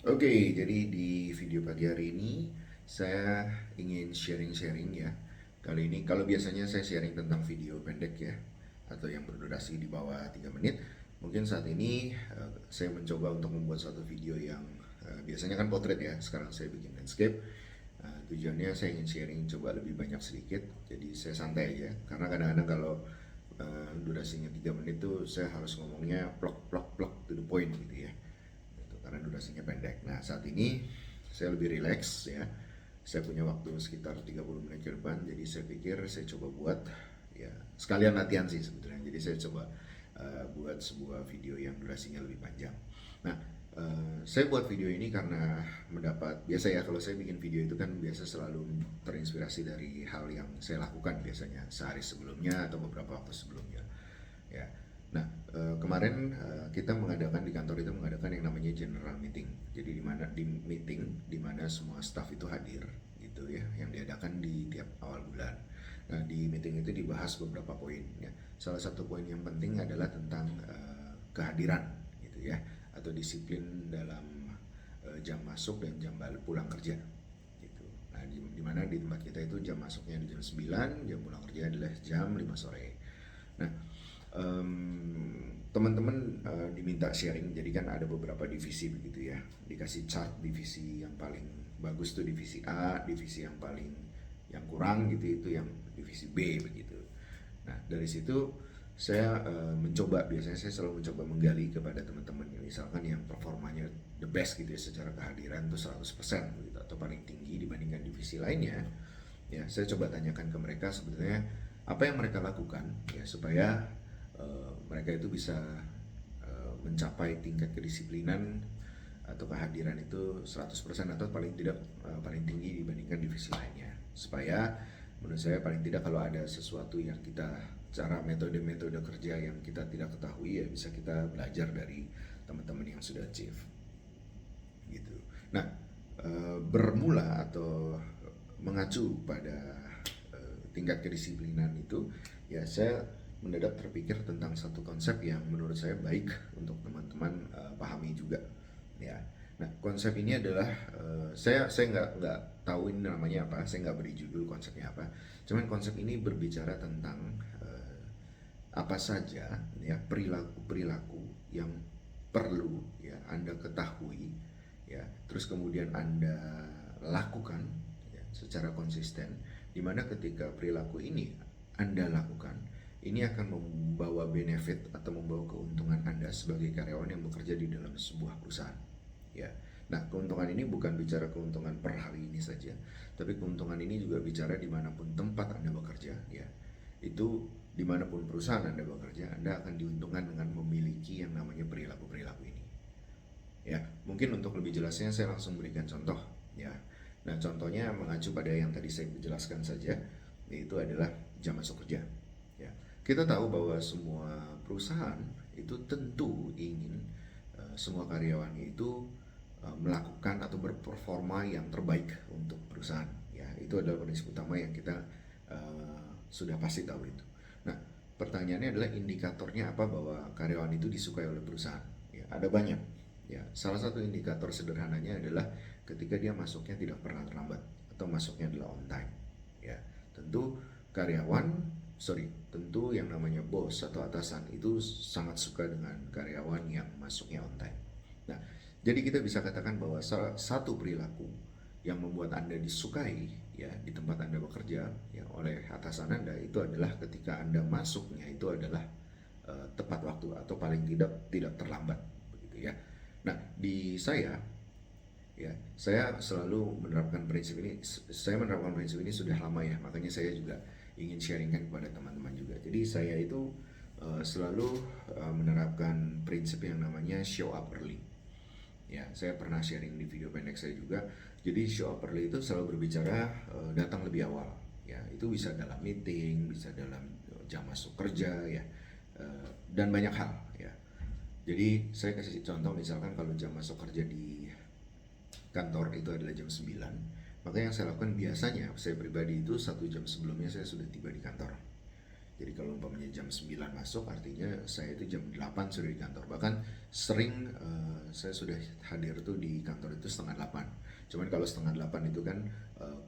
Oke, jadi di video pagi hari ini saya ingin sharing-sharing ya. Kali ini kalau biasanya saya sharing tentang video pendek ya atau yang berdurasi di bawah 3 menit, mungkin saat ini saya mencoba untuk membuat suatu video yang biasanya kan potret ya, sekarang saya bikin landscape. Tujuannya saya ingin sharing coba lebih banyak sedikit, jadi saya santai aja karena kadang-kadang kalau durasinya 3 menit tuh saya harus ngomongnya plok plok plok to the point gitu ya gitu, karena durasinya pendek. Nah, saat ini saya lebih rileks ya. Saya punya waktu sekitar 30 menit ke depan, jadi saya pikir saya coba buat ya sekalian latihan sih sebetulnya. Jadi saya coba buat sebuah video yang durasinya lebih panjang. Nah, saya buat video ini karena mendapat biasa ya kalau saya bikin video itu kan biasa selalu terinspirasi dari hal yang saya lakukan biasanya sehari sebelumnya atau beberapa waktu sebelumnya. Ya. Nah, kemarin kita mengadakan di kantor itu mengadakan yang namanya general meeting. Jadi di mana di meeting di mana semua staff itu hadir gitu ya, yang diadakan di tiap awal bulan. Nah, di meeting itu dibahas beberapa poin ya. Salah satu poin yang penting adalah tentang kehadiran gitu ya atau disiplin dalam jam masuk dan jam balik pulang kerja gitu. Nah, di mana di tempat kita itu jam masuknya di jam 9, jam pulang kerja adalah jam 5 sore. Nah, teman-teman diminta sharing, jadi kan ada beberapa divisi begitu ya, dikasih chart divisi yang paling bagus tuh divisi A, divisi yang paling yang kurang gitu itu yang divisi B begitu. Nah, dari situ saya mencoba, biasanya saya selalu mencoba menggali kepada teman-teman misalkan yang performanya the best gitu ya secara kehadiran tuh 100% gitu atau paling tinggi dibandingkan divisi lainnya. Ya, saya coba tanyakan ke mereka sebetulnya apa yang mereka lakukan ya supaya mereka itu bisa mencapai tingkat kedisiplinan atau kehadiran itu 100% atau paling tidak paling tinggi dibandingkan divisi lainnya. Supaya menurut saya paling tidak kalau ada sesuatu yang kita cara metode-metode kerja yang kita tidak ketahui ya bisa kita belajar dari teman-teman yang sudah achieve gitu. Nah, bermula atau mengacu pada tingkat kedisiplinan itu, ya saya mendadak terpikir tentang satu konsep yang menurut saya baik untuk teman-teman pahami juga. Ya, nah konsep ini adalah saya nggak tahu ini namanya apa, saya nggak beri judul konsepnya apa. Cuman konsep ini berbicara tentang apa saja ya perilaku-perilaku yang perlu ya Anda ketahui ya terus kemudian Anda lakukan ya, secara konsisten di mana ketika perilaku ini Anda lakukan ini akan membawa benefit atau membawa keuntungan Anda sebagai karyawan yang bekerja di dalam sebuah perusahaan ya. Nah, keuntungan ini bukan bicara keuntungan per hari ini saja, tapi keuntungan ini juga bicara dimanapun tempat Anda bekerja ya. Itu dimanapun perusahaan Anda bekerja, Anda akan diuntungkan dengan memiliki yang namanya perilaku-perilaku ini. Ya, mungkin untuk lebih jelasnya saya langsung berikan contoh. Ya, nah contohnya mengacu pada yang tadi saya jelaskan saja, yaitu adalah jam masuk kerja. Ya, kita tahu bahwa semua perusahaan itu tentu ingin semua karyawannya itu melakukan atau berperforma yang terbaik untuk perusahaan. Ya, itu adalah prinsip utama yang kita sudah pasti tahu itu. Nah, pertanyaannya adalah indikatornya apa bahwa karyawan itu disukai oleh perusahaan? Ya, ada banyak. Ya, salah satu indikator sederhananya adalah ketika dia masuknya tidak pernah terlambat atau masuknya adalah on time. Ya, tentu karyawan, tentu yang namanya bos atau atasan itu sangat suka dengan karyawan yang masuknya on time. Nah, jadi kita bisa katakan bahwa salah satu perilaku yang membuat Anda disukai ya di tempat Anda bekerja ya oleh atasan Anda itu adalah ketika Anda masuknya itu adalah tepat waktu atau paling tidak terlambat begitu ya. Nah, di saya ya, saya selalu menerapkan prinsip ini. Saya menerapkan prinsip ini sudah lama ya, makanya saya juga ingin sharingkan kepada teman-teman juga. Jadi saya itu selalu menerapkan prinsip yang namanya show up early. Ya, saya pernah sharing di video pendek saya juga. Jadi show up early itu selalu berbicara datang lebih awal. Ya, itu bisa dalam meeting, bisa dalam jam masuk kerja ya, dan banyak hal ya. Jadi saya kasih contoh misalkan kalau jam masuk kerja di kantor itu adalah jam 9, maka yang saya lakukan biasanya saya pribadi itu 1 jam sebelumnya saya sudah tiba di kantor. Jadi kalau umpamanya jam 9 masuk, artinya saya itu jam 8 sudah di kantor. Bahkan sering saya sudah hadir tuh di kantor itu setengah 8. Cuman kalau setengah 8 itu kan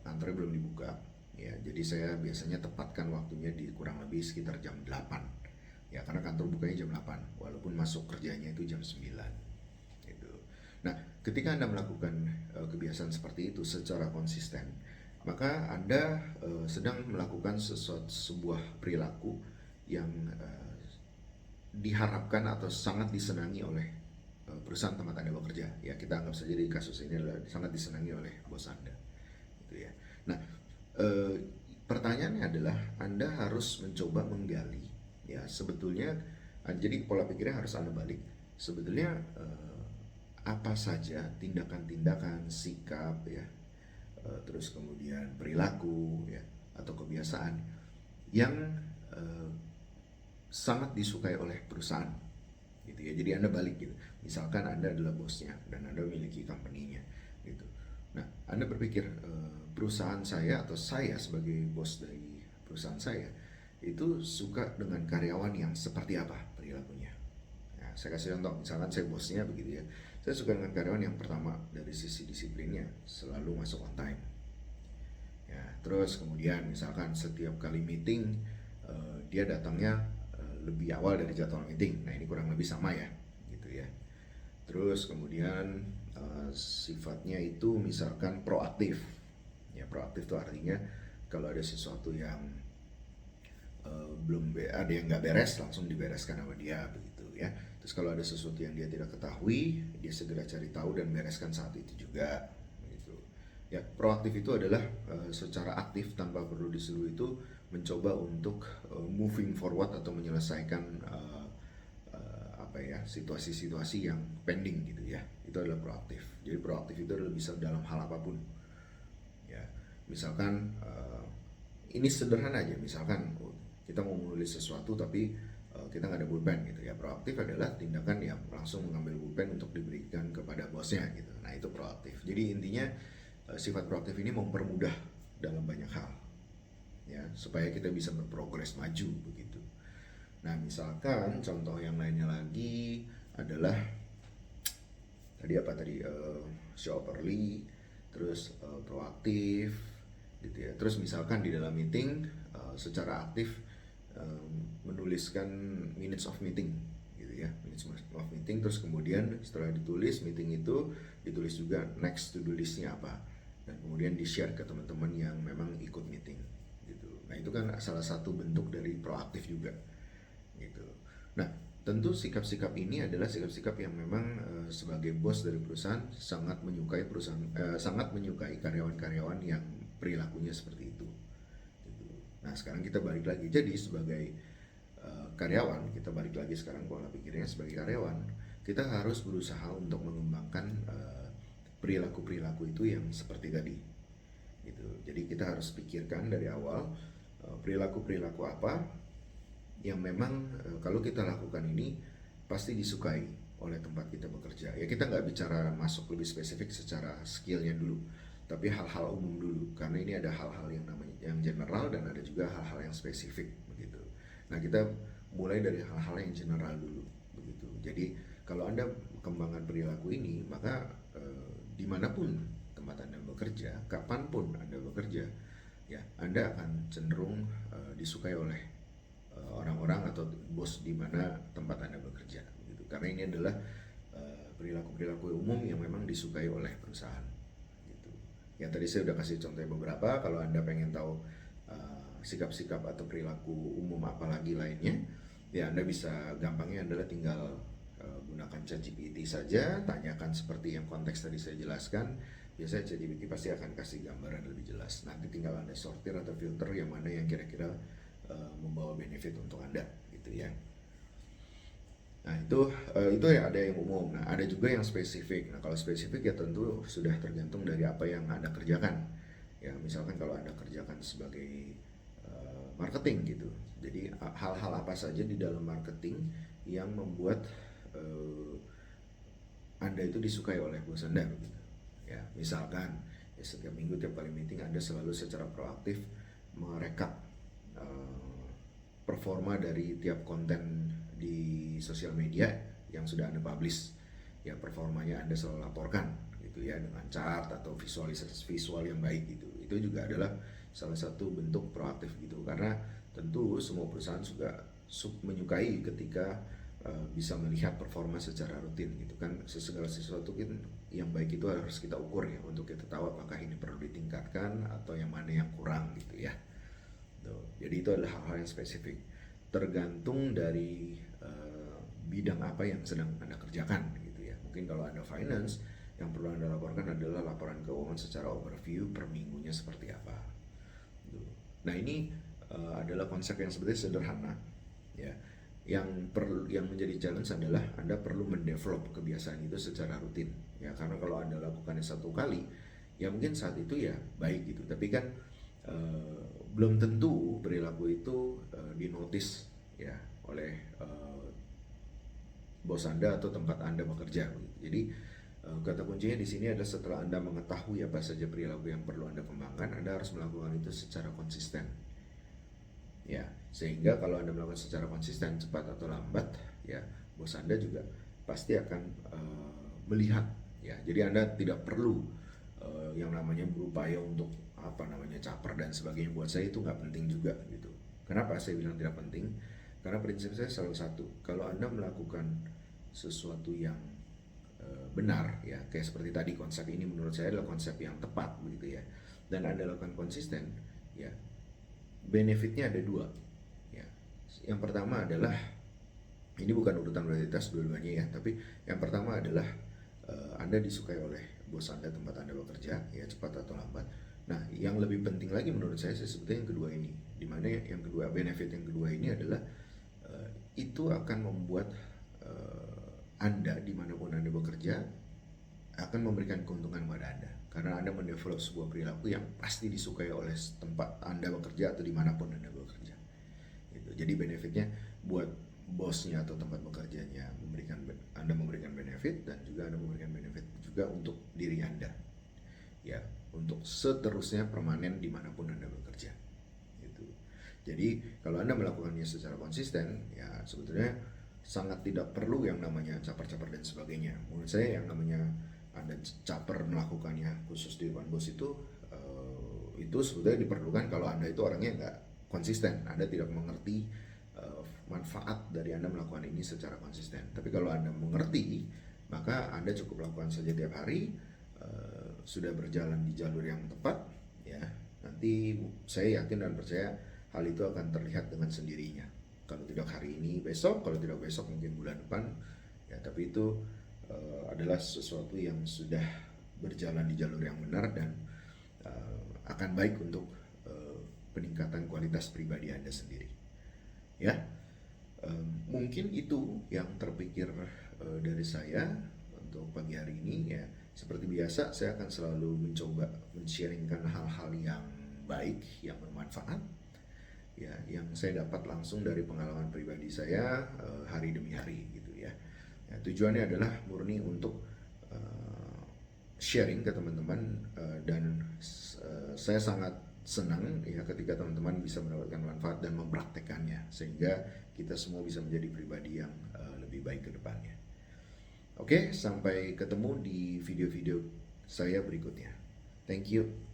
kantornya belum dibuka. Ya, jadi saya biasanya tepatkan waktunya di kurang lebih sekitar jam 8. Ya, karena kantor bukanya jam 8, walaupun masuk kerjanya itu jam 9. Gitu. Nah, ketika Anda melakukan kebiasaan seperti itu secara konsisten, maka Anda sedang melakukan sebuah perilaku yang diharapkan atau sangat disenangi oleh perusahaan tempat Anda bekerja. Ya, kita anggap saja di kasus ini adalah sangat disenangi oleh bos Anda. Gitu ya. Nah, pertanyaannya adalah Anda harus mencoba menggali, ya sebetulnya, jadi pola pikirnya harus Anda balik. Sebetulnya apa saja tindakan-tindakan, sikap, ya, terus kemudian perilaku, ya, atau kebiasaan yang sangat disukai oleh perusahaan, gitu ya. Jadi Anda balik gitu. Misalkan Anda adalah bosnya dan Anda memiliki company-nya, gitu. Nah, Anda berpikir perusahaan saya atau saya sebagai bos dari perusahaan saya itu suka dengan karyawan yang seperti apa perilakunya. Nah, saya kasih contoh, misalkan saya bosnya begitu ya. Saya suka dengan karyawan yang pertama dari sisi disiplinnya selalu masuk on time. Ya, terus kemudian misalkan setiap kali meeting dia datangnya lebih awal dari jadwal meeting. Nah, ini kurang lebih sama ya, gitu ya. Terus kemudian sifatnya itu misalkan proaktif. Ya, proaktif itu artinya kalau ada sesuatu yang belum ada yang nggak beres, langsung dibereskan sama dia begitu ya. Terus kalau ada sesuatu yang dia tidak ketahui, dia segera cari tahu dan bereskan saat itu juga begitu. Ya, proaktif itu adalah secara aktif tanpa perlu disuruh itu mencoba untuk moving forward atau menyelesaikan apa ya, situasi-situasi yang pending gitu ya. Itu adalah proaktif. Jadi proaktif itu adalah bisa dalam hal apapun. Ya, misalkan ini sederhana aja, misalkan kita mau menulis sesuatu tapi kita nggak ada pulpen gitu ya. Proaktif adalah tindakan yang langsung mengambil pulpen untuk diberikan kepada bosnya gitu. Nah, itu proaktif. Jadi intinya sifat proaktif ini mempermudah dalam banyak hal ya, supaya kita bisa berprogres maju begitu. Nah, misalkan contoh yang lainnya lagi adalah tadi apa tadi, show up early, terus proaktif gitu ya. Terus misalkan di dalam meeting secara aktif menuliskan minutes of meeting gitu ya, minutes of meeting. Terus kemudian setelah ditulis meeting itu, ditulis juga next to do listnya apa, dan kemudian di share ke teman-teman yang memang ikut meeting gitu. Nah, itu kan salah satu bentuk dari proaktif juga gitu. Nah, tentu sikap-sikap ini adalah sikap-sikap yang memang sebagai bos dari perusahaan sangat menyukai sangat menyukai karyawan-karyawan yang perilakunya seperti itu. Gitu. Nah, sekarang kita balik lagi. Jadi sebagai karyawan, kita balik lagi sekarang pola pikirnya sebagai karyawan, kita harus berusaha untuk mengembangkan perilaku-perilaku itu yang seperti tadi. Gitu. Jadi kita harus pikirkan dari awal perilaku-perilaku apa yang memang kalau kita lakukan ini pasti disukai oleh tempat kita bekerja. Ya, kita nggak bicara masuk lebih spesifik secara skillnya dulu, tapi hal-hal umum dulu, karena ini ada hal-hal yang namanya yang general dan ada juga hal-hal yang spesifik begitu. Nah, kita mulai dari hal-hal yang general dulu begitu. Jadi kalau Anda kembangkan perilaku ini, maka dimanapun tempat Anda bekerja, kapanpun Anda bekerja, ya Anda akan cenderung disukai oleh orang-orang atau bos di mana tempat Anda bekerja gitu. Karena ini adalah perilaku-perilaku umum yang memang disukai oleh perusahaan gitu. Yang tadi saya udah kasih contoh beberapa. Kalau Anda pengen tahu sikap-sikap atau perilaku umum apalagi lainnya, ya Anda bisa, gampangnya adalah tinggal gunakan ChatGPT saja, tanyakan seperti yang konteks tadi saya jelaskan. Biasanya ChatGPT pasti akan kasih gambaran lebih jelas. Nanti tinggal Anda sortir atau filter yang mana yang kira-kira membawa benefit untuk Anda gitu ya. Nah, itu ya ada yang umum. Nah, ada juga yang spesifik. Nah, kalau spesifik ya tentu sudah tergantung dari apa yang Anda kerjakan. Ya, misalkan kalau Anda kerjakan sebagai marketing gitu. Jadi hal-hal apa saja di dalam marketing yang membuat Anda itu disukai oleh bos Anda gitu. Ya, misalkan ya setiap minggu tiap kali meeting Anda selalu secara proaktif merekap performa dari tiap konten di sosial media yang sudah Anda publish. Ya, performanya Anda selalu laporkan gitu ya, dengan chart atau visualisasi visual yang baik gitu. Itu juga adalah salah satu bentuk proaktif gitu, karena tentu semua perusahaan juga menyukai ketika bisa melihat performa secara rutin gitu kan. Segala sesuatu kan yang baik itu harus kita ukur ya, untuk kita tahu apakah ini perlu ditingkatkan atau yang mana yang kurang gitu ya. Tuh. Jadi itu adalah hal-hal yang spesifik, tergantung dari bidang apa yang sedang Anda kerjakan gitu ya. Mungkin kalau Anda finance, yang perlu Anda laporkan adalah laporan keuangan secara overview per minggunya seperti apa. Tuh. Nah, ini adalah konsep yang sebetulnya sederhana ya. Yang menjadi challenge adalah Anda perlu mendevelop kebiasaan itu secara rutin ya, karena kalau Anda lakukannya satu kali ya mungkin saat itu ya baik gitu, tapi kan belum tentu perilaku itu dinotis ya oleh bos Anda atau tempat Anda bekerja. Jadi kata kuncinya di sini adalah setelah Anda mengetahui apa saja perilaku yang perlu Anda kembangkan, Anda harus melakukan itu secara konsisten. Ya, sehingga kalau Anda melakukan secara konsisten, cepat atau lambat, ya bos Anda juga pasti akan melihat. Ya, jadi Anda tidak perlu yang namanya berupaya untuk apa namanya caper dan sebagainya. Buat saya itu nggak penting juga gitu. Kenapa saya bilang tidak penting? Karena prinsip saya selalu satu, kalau Anda melakukan sesuatu yang benar ya, kayak seperti tadi, konsep ini menurut saya adalah konsep yang tepat begitu ya, dan Anda lakukan konsisten ya, benefitnya ada dua ya. Yang pertama adalah, ini bukan urutan prioritas dua-duanya ya, tapi yang pertama adalah Anda disukai oleh bos Anda, tempat Anda bekerja ya, cepat atau lambat. Nah, yang lebih penting lagi menurut saya sebetulnya yang kedua ini, dimana yang kedua, benefit yang kedua ini adalah itu akan membuat Anda dimanapun Anda bekerja akan memberikan keuntungan kepada Anda, karena Anda mendevelop sebuah perilaku yang pasti disukai oleh tempat Anda bekerja atau dimanapun Anda bekerja gitu. Jadi benefitnya buat bosnya atau tempat bekerjanya, Anda memberikan benefit, dan juga Anda memberikan benefit juga untuk diri Anda ya, untuk seterusnya permanen dimanapun Anda bekerja gitu. Jadi kalau Anda melakukannya secara konsisten ya, sebetulnya sangat tidak perlu yang namanya caper-caper dan sebagainya. Menurut saya yang namanya Anda caper melakukannya khusus di depan bos itu sebetulnya diperlukan kalau Anda itu orangnya nggak konsisten, Anda tidak mengerti manfaat dari Anda melakukan ini secara konsisten. Tapi kalau Anda mengerti, maka Anda cukup lakukan saja tiap hari, sudah berjalan di jalur yang tepat ya, nanti saya yakin dan percaya hal itu akan terlihat dengan sendirinya. Kalau tidak hari ini, besok, kalau tidak besok mungkin bulan depan ya, tapi itu adalah sesuatu yang sudah berjalan di jalur yang benar, dan akan baik untuk peningkatan kualitas pribadi Anda sendiri ya. Mungkin itu yang terpikir dari saya untuk pagi hari ini ya. Seperti biasa, saya akan selalu mencoba men-sharingkan hal-hal yang baik, yang bermanfaat ya, yang saya dapat langsung dari pengalaman pribadi saya hari demi hari gitu ya. Ya, tujuannya adalah murni untuk sharing ke teman-teman, dan saya sangat senang ya ketika teman-teman bisa mendapatkan manfaat dan mempraktekannya, sehingga kita semua bisa menjadi pribadi yang lebih baik ke depannya. Oke, sampai ketemu di video-video saya berikutnya. Thank you.